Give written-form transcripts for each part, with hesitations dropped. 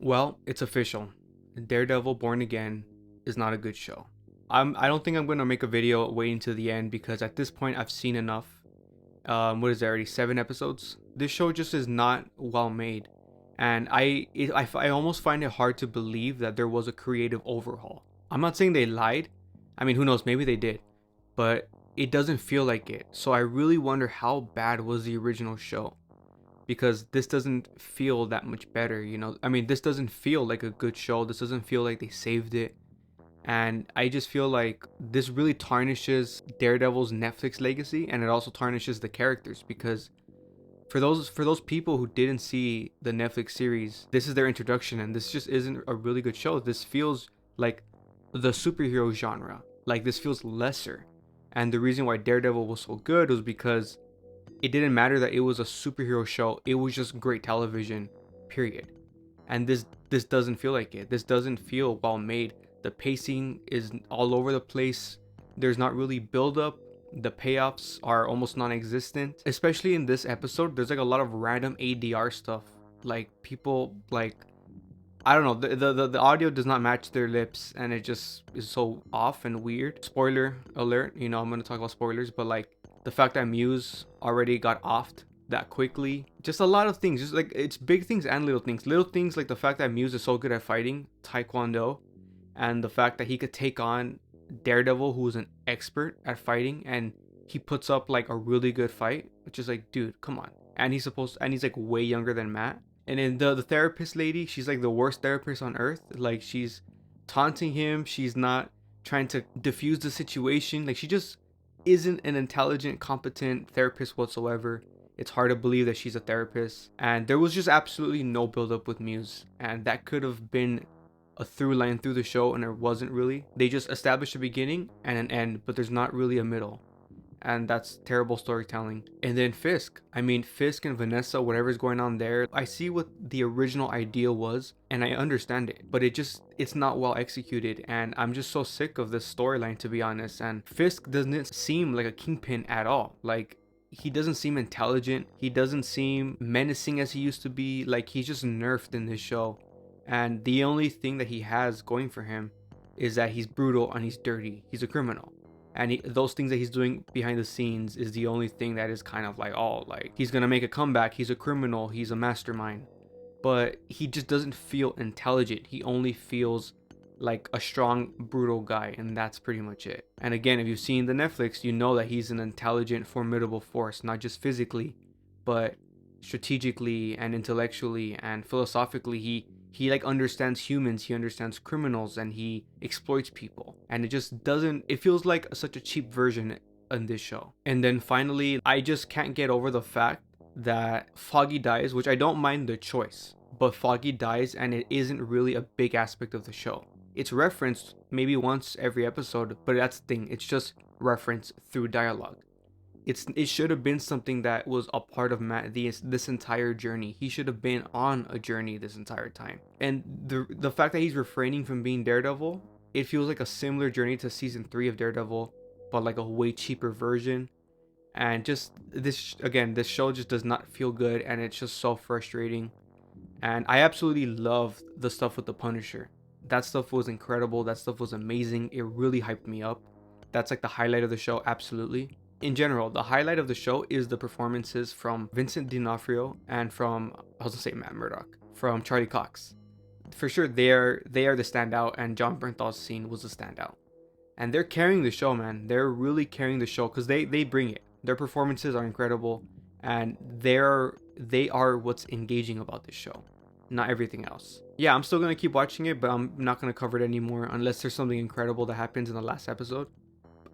Well, it's official. Daredevil Born Again is not a good show. I don't think I'm gonna make a video waiting to the end because at this point I've seen enough. What is there already 7 episodes? This show just is not well made, and I almost find it hard to believe that there was a creative overhaul. I'm not saying they lied. I mean, who knows? Maybe they did, but it doesn't feel like it. So I really wonder how bad was the original show, because this doesn't feel that much better, I mean, this doesn't feel like a good show. This doesn't feel like they saved it. And I just feel like this really tarnishes Daredevil's Netflix legacy, and it also tarnishes the characters, because for those people who didn't see the Netflix series, this is their introduction, and this just isn't a really good show. This feels like the superhero genre. Like, this feels lesser. And the reason why Daredevil was so good was because it didn't matter that it was a superhero show. It was just great television, period. And this doesn't feel like it. This doesn't feel well made. The pacing is all over the place. There's not really build up. The payoffs are almost non-existent. Especially in this episode, there's like a lot of random ADR stuff. Like, people, like, I don't know, the audio does not match their lips, and it just is so off and weird. Spoiler alert, I'm gonna talk about spoilers, but like, the fact that Muse already got offed that quickly, just a lot of things, just like, it's big things and little things like the fact that Muse is so good at fighting taekwondo, and the fact that he could take on Daredevil, who is an expert at fighting, and he puts up like a really good fight, which is like, dude, come on. And he's like way younger than Matt. And then the therapist lady, she's like the worst therapist on earth. Like, she's taunting him, she's not trying to diffuse the situation. Like, she just isn't an intelligent, competent therapist whatsoever. It's hard to believe that she's a therapist. And there was just absolutely no build up with Muse, and that could have been a through line through the show, and there wasn't really. They just established a beginning and an end, but there's not really a middle, and that's terrible storytelling. And then Fisk, Fisk and Vanessa, whatever's going on there, I see what the original idea was, and I understand it, but it's not well executed, and I'm just so sick of this storyline, to be honest. And Fisk doesn't seem like a Kingpin at all. Like, he doesn't seem intelligent, he doesn't seem menacing as he used to be. Like, he's just nerfed in this show, and the only thing that he has going for him is that he's brutal and he's dirty, he's a criminal. And those things that he's doing behind the scenes is the only thing that is kind of like, oh, like, he's gonna make a comeback, he's a criminal, he's a mastermind. But he just doesn't feel intelligent. He only feels like a strong, brutal guy, and that's pretty much it. And again, if you've seen the Netflix, you know that he's an intelligent, formidable force, not just physically, but strategically and intellectually and philosophically. He like understands humans, he understands criminals, and he exploits people. And it feels like such a cheap version in this show. And then finally, I just can't get over the fact that Foggy dies, which I don't mind the choice, but Foggy dies and it isn't really a big aspect of the show. It's referenced maybe once every episode, but that's the thing, it's just referenced through dialogue. It should have been something that was a part of Matt this entire journey. He should have been on a journey this entire time. And the fact that he's refraining from being Daredevil, it feels like a similar journey to season 3 of Daredevil, but like a way cheaper version. And just this show just does not feel good, and it's just so frustrating. And I absolutely love the stuff with the Punisher. That stuff was incredible. That stuff was amazing. It really hyped me up. That's like the highlight of the show, absolutely. In general, the highlight of the show is the performances from Vincent D'Onofrio and from, I was gonna say Matt Murdock, from Charlie Cox. For sure, they are the standout, and John Bernthal's scene was a standout. And they're carrying the show, man. They're really carrying the show because they bring it. Their performances are incredible, and they are what's engaging about this show, not everything else. Yeah, I'm still gonna keep watching it, but I'm not gonna cover it anymore unless there's something incredible that happens in the last episode.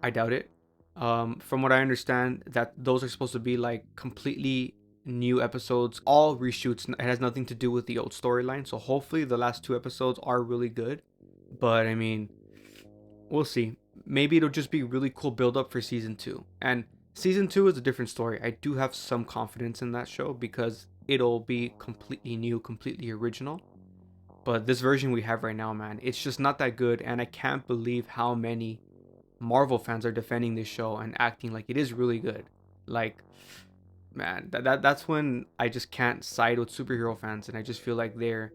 I doubt it. From what I understand, that those are supposed to be like completely new episodes, all reshoots. It has nothing to do with the old storyline, so hopefully the last 2 episodes are really good. But I mean, we'll see. Maybe it'll just be really cool build up for season 2, and season 2 is a different story. I do have some confidence in that show because it'll be completely new, completely original. But this version we have right now, man, it's just not that good, and I can't believe how many Marvel fans are defending this show and acting like it is really good. Like, man, that's when I just can't side with superhero fans, and I just feel like they're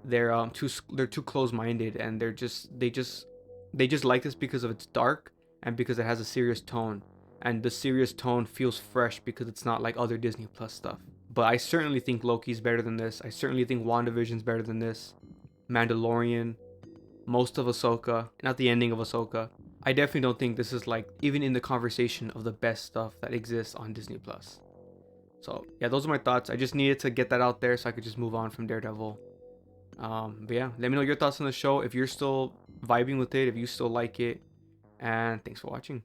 they're too close-minded, and they just like this because of its dark and because it has a serious tone, and the serious tone feels fresh because it's not like other Disney Plus stuff. But I certainly think Loki's better than this. I certainly think WandaVision's better than this. Mandalorian, most of Ahsoka, not the ending of Ahsoka. I definitely don't think this is like even in the conversation of the best stuff that exists on Disney Plus. So yeah, those are my thoughts. I just needed to get that out there so I could just move on from Daredevil. But yeah, let me know your thoughts on the show if you're still vibing with it, if you still like it, and thanks for watching.